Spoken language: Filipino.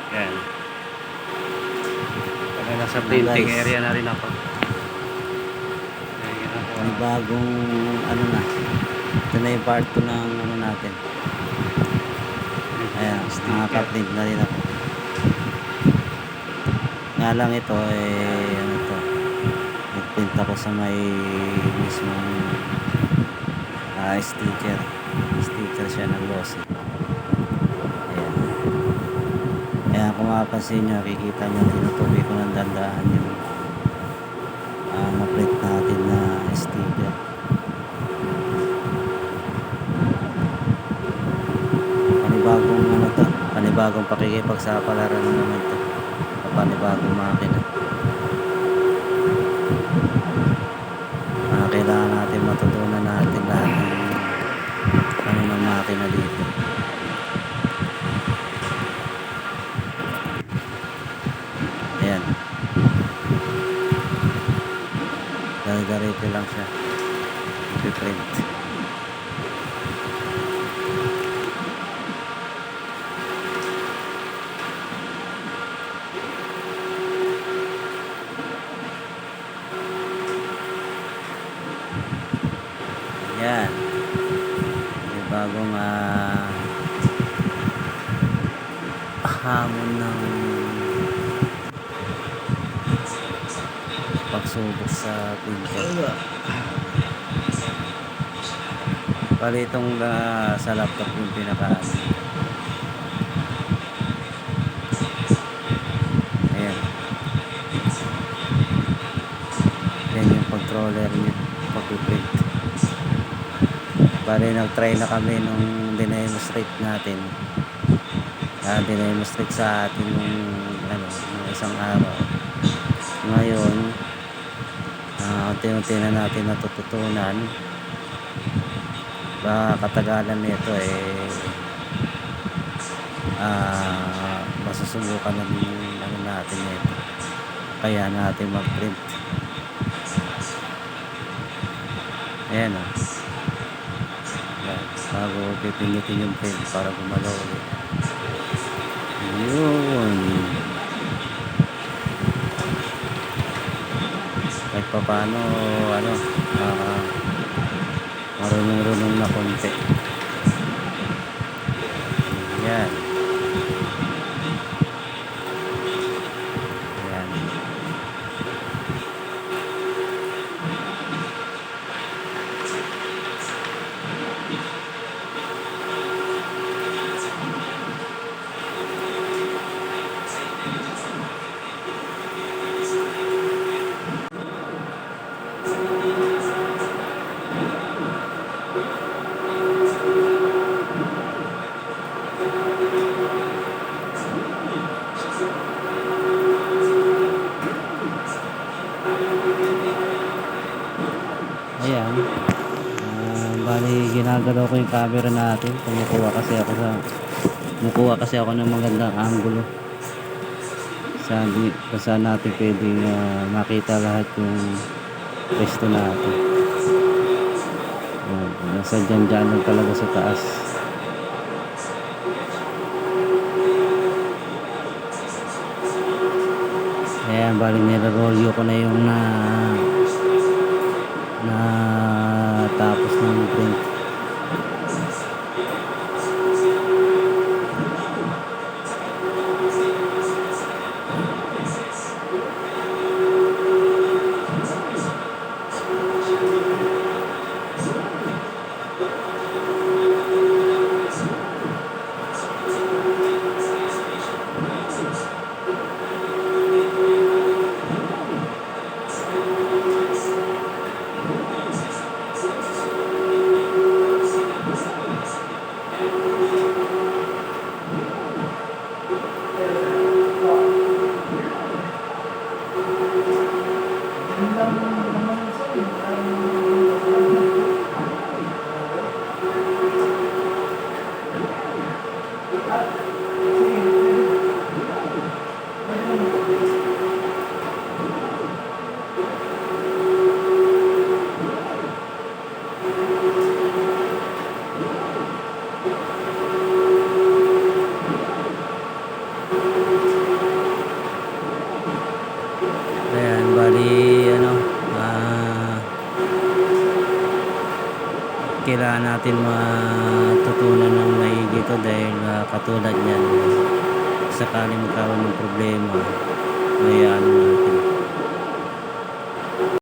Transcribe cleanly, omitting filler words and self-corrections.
Yan. Pag nasa printing Guys, area na rin ako. Ayan, may bagong ano na. Ito na yung part 2 ng ano natin. Ayan, nakaka-print na rin ako. Nga lang ito ano to, nag-print ako sa may mismong sticker siya ng glossy. Ayan. Ayan, kung mapapansin nyo, kikita nyo, tinutuloy ko ng dandaan yung na-print natin na sticker. Panibagong ano to, panibagong pakikipagsapalaran na naman to, panibagong makina. Kailangan natin matutunan natin lahat ng ano ng makina dito. Ayan, darito lang siya i-print. Yan, may bagong hamon ng pagsubok sa printer. Bali itong sa laptop yung pinaka ayan, yan yung controller niya pag-print. Bali nag-try na kami nung dinemonstrate natin, dinemonstrate sa atin nung isang araw. Ngayon unti-unti na natin natututunan. Katagalan nito masusubukan ng natin nito, kaya natin mag-print. Ayan bago pipindutin yung print para gumalaw ulit. Yun, kahit pa paano marunong na konti. Yan. Yan. Ayan, bali ginagalaw ko yung camera natin. Kumukuha kasi ako ng magandang angulo. Saan natin pwedeng makita lahat yung pwesto natin. Nasa dyan lang talaga sa taas. Ayan, bali nirarolyo ko na yung tapos ng print. kailangan natin matutunan ng maigi ito dahil katulad niyan, sakaling magkaroon ng problema, ay ano natin.